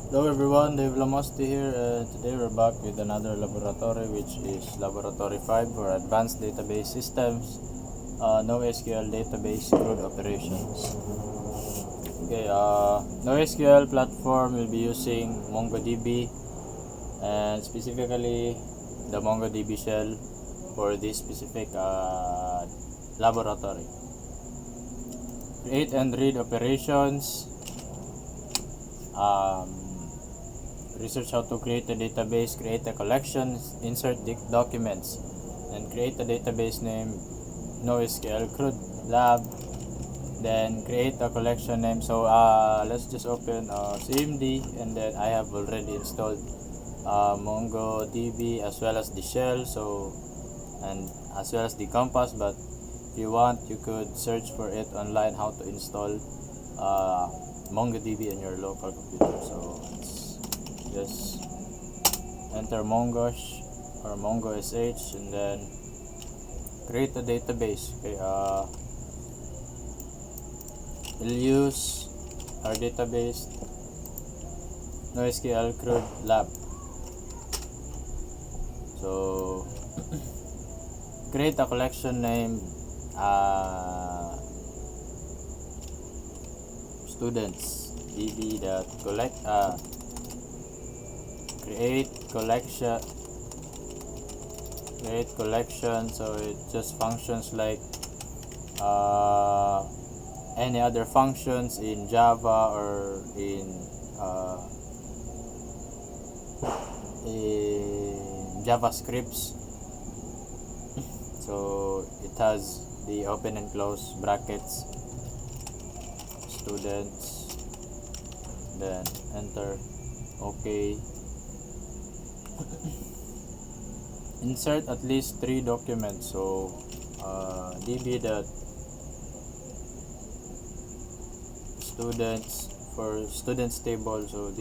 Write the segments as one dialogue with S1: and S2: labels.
S1: Hello everyone, Dave Lamoste here. Today we're back with another laboratory, which is Laboratory 5 for Advanced Database Systems, NoSQL Database CRUD Operations. Okay, NoSQL platform will be using MongoDB and specifically the MongoDB shell for this specific laboratory. Create and read operations. Research how to create a database, create a collection, insert documents, and create a database name NoSQL CRUD lab. Then create a collection name. So let's just open CMD, and then I have already installed MongoDB as well as the shell, so and as well as the Compass. But if you want, you could search for it online how to install MongoDB in your local computer. So just enter Mongosh or MongoSH and then create a database. Okay, we'll use our database NoSQL CRUD lab. So create a collection name students db.collect create collection, so it just functions like any other functions in Java or in JavaScripts. So it has the open and close brackets, students, then enter, okay. Insert at least 3 documents, so db.students for students table, so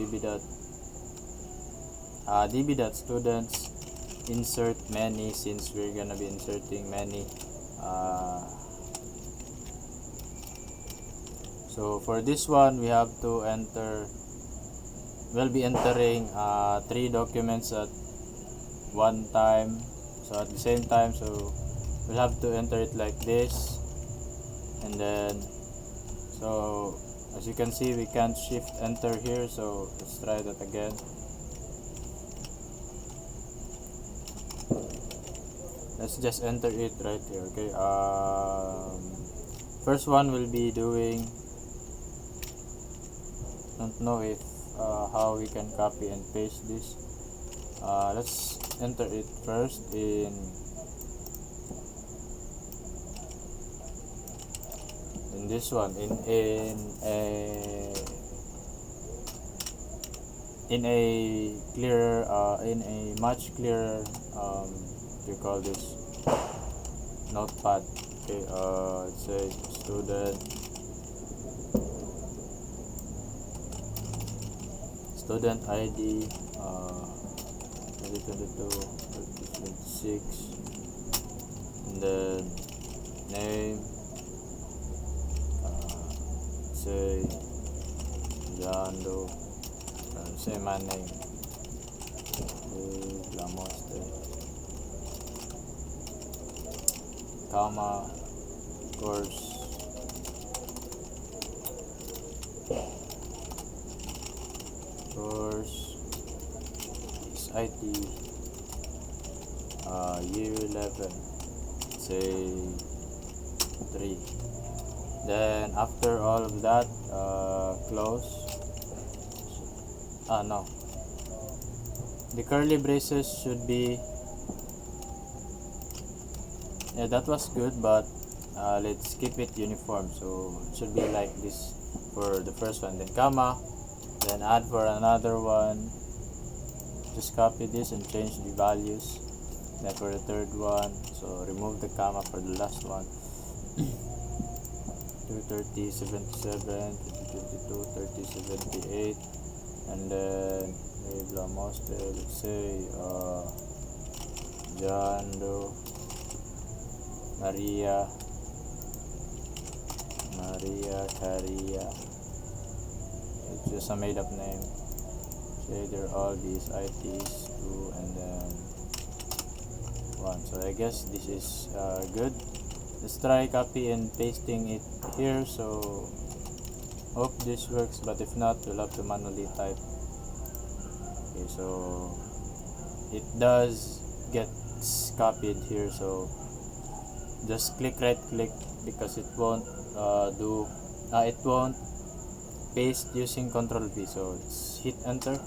S1: db.students insert many, since we're gonna be inserting many. So for this one we have to we'll be entering 3 documents at one time, so at the same time, so we'll have to enter it like this. And then, so as you can see, we can't shift enter here, so let's try that again. Let's just enter it right here. Okay, first one will be doing, don't know if how we can copy and paste this. Let's enter it first in this one, in a clearer in a much clearer you call this notepad. Okay, it says student ID 2022 2026, and then name, say John Doe, say my name, Lamoste, comma, course, is IT, year 11, say 3. Then after all of that, close. No, the curly braces should be, yeah, that was good, but let's keep it uniform, so it should be like this for the first one. Then comma, then add for another one, just copy this and change the values. Then for the third one, so remove the comma for the last one. 230 77 2022 30 78, and then Lamoste, let's say John Doe, Maria Caria. It's just a made up name. Okay, they're all these ITs 2 and then 1. So I guess this is good. Let's try copy and pasting it here. So hope this works, but if not, we'll have to manually type. Okay, so it does get copied here, so just right click because it won't it won't paste using Ctrl V, so let's hit enter.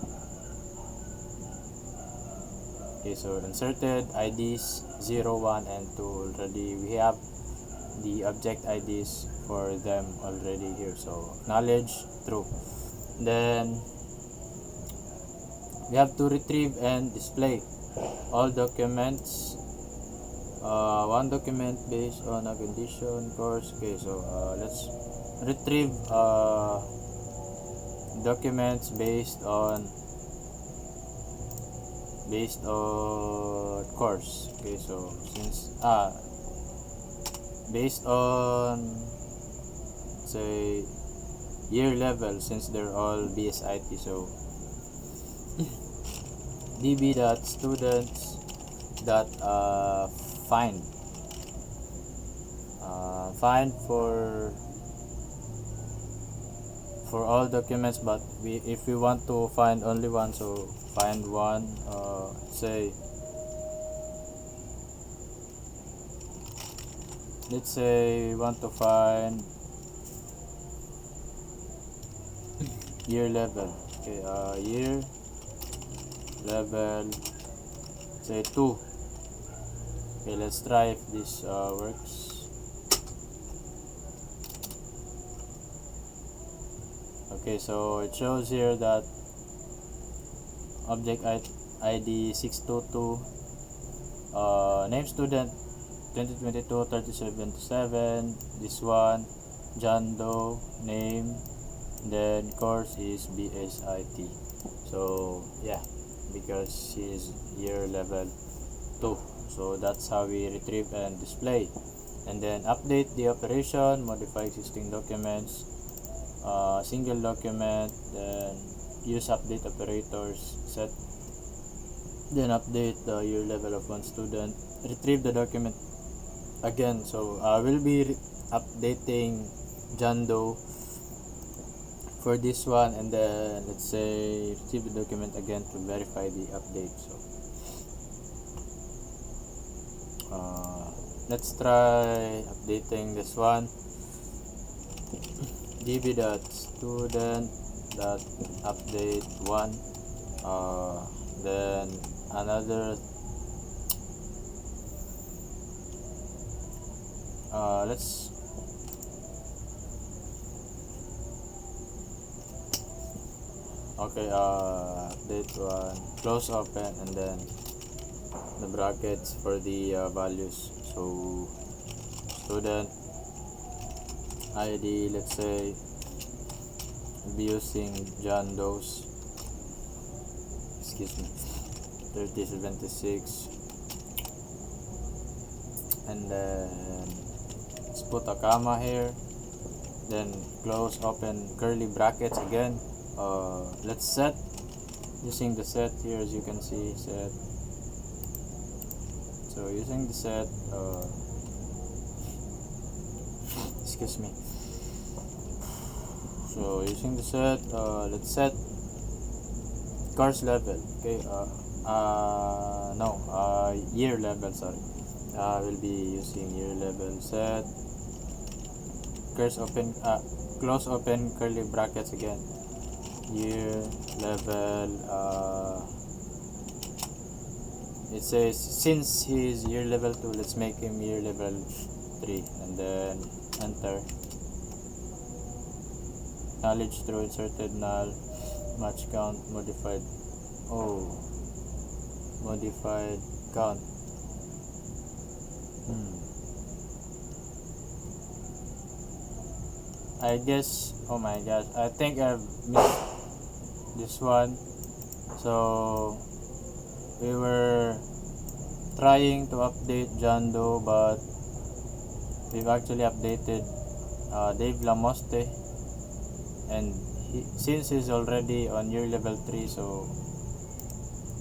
S1: Okay, so inserted IDs 0, 1 and 2 already. We have the object IDs for them already here, so acknowledge, true. Then we have to retrieve and display all documents. One document based on a condition course. Okay, so let's retrieve documents based on course. Okay, so since based on, say, year level, since they're all BSIT, so db.students dot find for all documents, but if we want to find only one, so find one, say, let's say we want to find year level. Okay, year level, say 2. Okay, let's try if this works. Okay, so it shows here that object ID 622, name student 2022 3077, this one John Doe, name, then course is BSIT. So yeah, because he is year level 2. So that's how we retrieve and display. And then update the operation, modify existing documents, single document, then use update operators, set, then update the year level of one student, retrieve the document again. So we'll be updating John Doe for this one, and then let's say retrieve the document again to verify the update. So let's try updating this one. db.student.update 1, then another, let's update 1, close, open, and then the brackets for the values. So student ID, let's say we'll be using John Doe's, 3076, and then let's put a comma here, then close, open, curly brackets again. Let's set using the set here, as you can see, set. So using the set, excuse me. So using the set, let's set course level. Okay, year level, sorry. We'll be using year level, set curse, open, close, open, curly brackets again, year level. It says since he is year level 2, let's make him year level 3, and then enter. Acknowledge, true, inserted, null, match count, modified. Modified count. I guess, oh my gosh, I think I've missed this one. So we were trying to update John Doe, but we've actually updated Dave Lamoste, and since he's already on year level 3, so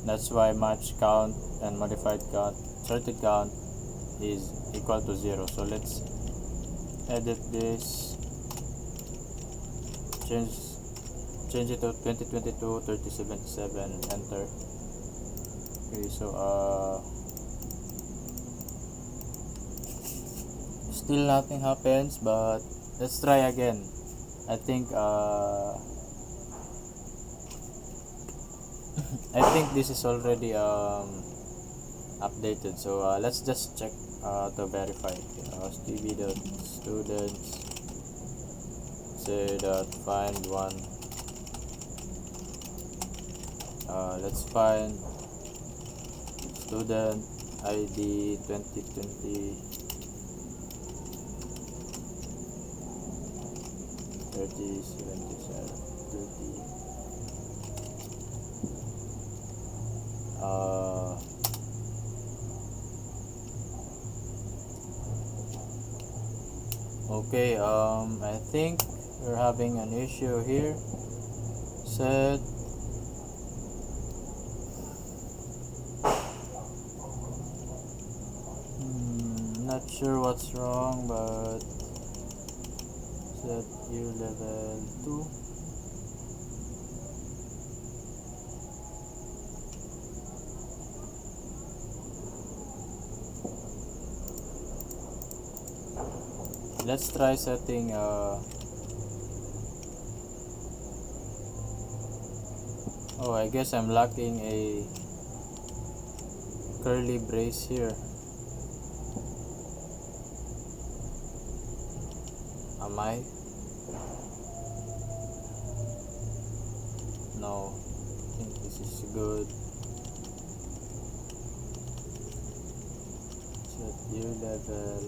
S1: that's why match count and modified count, sorted count is equal to 0. So let's edit this, change it to 2022 3077 and enter. Okay, so still nothing happens, but let's try again. I think I think this is already updated, so let's just check to verify. stb.students say that find one. Let's find student ID 2020 3077 30. Okay, I think we're having an issue here. Set not sure what's wrong, but set year level 2. Let's try setting oh, I guess I'm lacking a curly brace here. Am I? No, I think this is good. Set year level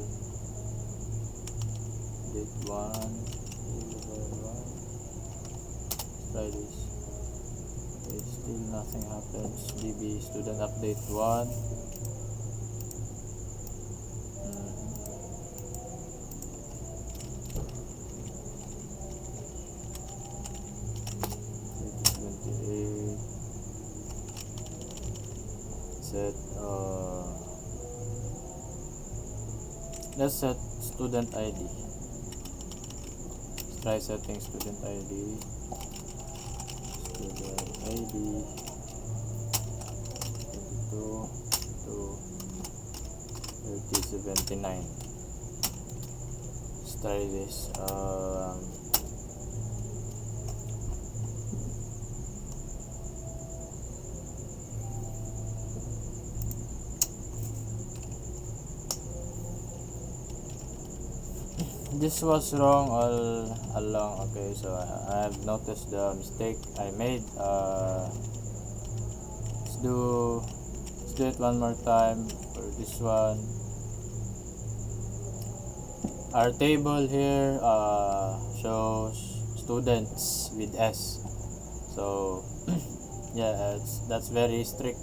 S1: date 1, year level 1. Try this. Okay, still nothing happens. DB student update 1. 3028. Set let's set student ID. Let's try setting student ID. Student ID 22 to 3079. Let's try this. This was wrong all along. Okay, so I have noticed the mistake I made. Let's do it one more time for this one. Our table here shows students with S, so yeah, that's very strict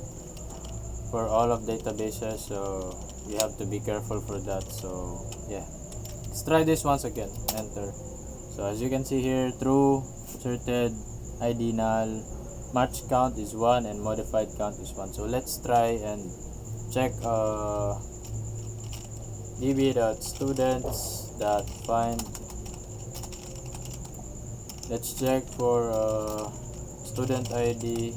S1: for all of databases, so you have to be careful for that. So yeah, let's try this once again. Enter. So as you can see here, true, sorted, ID null, match count is 1 and modified count is 1. So let's try and check db.students.find. Let's check for student ID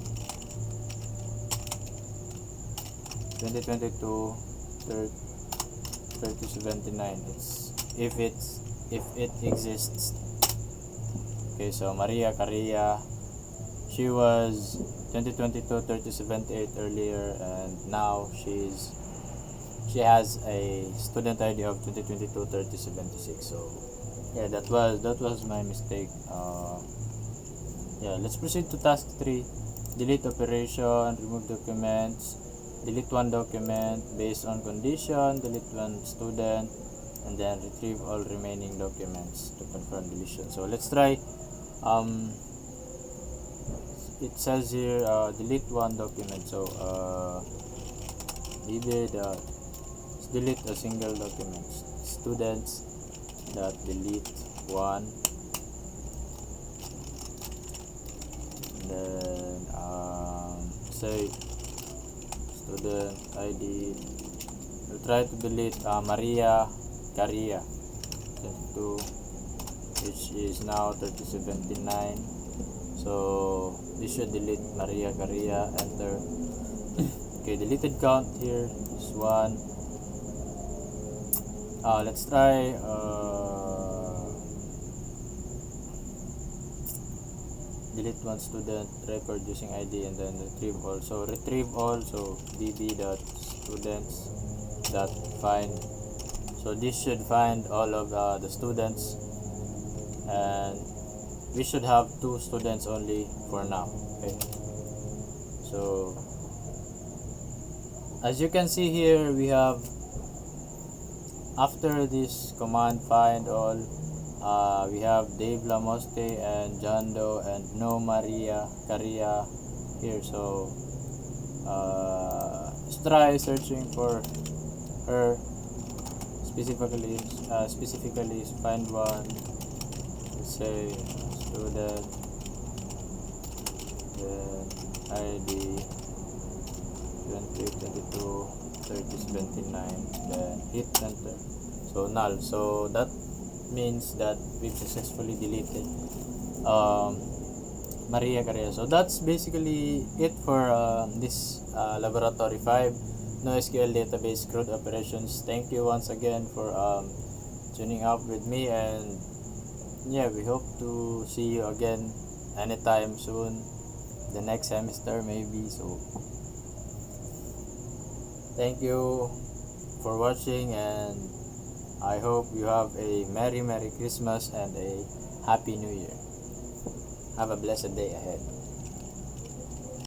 S1: 2022 3079. If it exists. Okay, so Maria Caria, she was 2022 3078 earlier, and now she has a student ID of 2022 3076. So yeah, that was my mistake. Yeah, let's proceed to task 3. Delete operation, remove documents, delete one document based on condition, delete one student, and then retrieve all remaining documents to confirm deletion. So let's try. It says here delete one document. So delete a single document. Students that delete one then say student ID. We'll try to delete Maria Caria 22, which is now 3079. So this should delete Maria Caria. Enter. Okay, deleted count here is 1. Let's try delete one student record using ID and then retrieve all. So retrieve all, so db.students.find. So this should find all of the students, and we should have 2 students only for now. Okay, so as you can see here, we have, after this command find all, we have Dave Lamoste and John Doe and No Maria Caria here. So let's try searching for her. Specifically find one. Let's say student, then ID 2022 3079, then hit enter. So null. So that means that we've successfully deleted Maria Caria. So that's basically it for this laboratory 5 NoSQL database CRUD operations. Thank you once again for tuning up with me, and yeah, we hope to see you again anytime soon, the next semester maybe. So thank you for watching, and I hope you have a Merry Christmas and a Happy New Year. Have a blessed day ahead.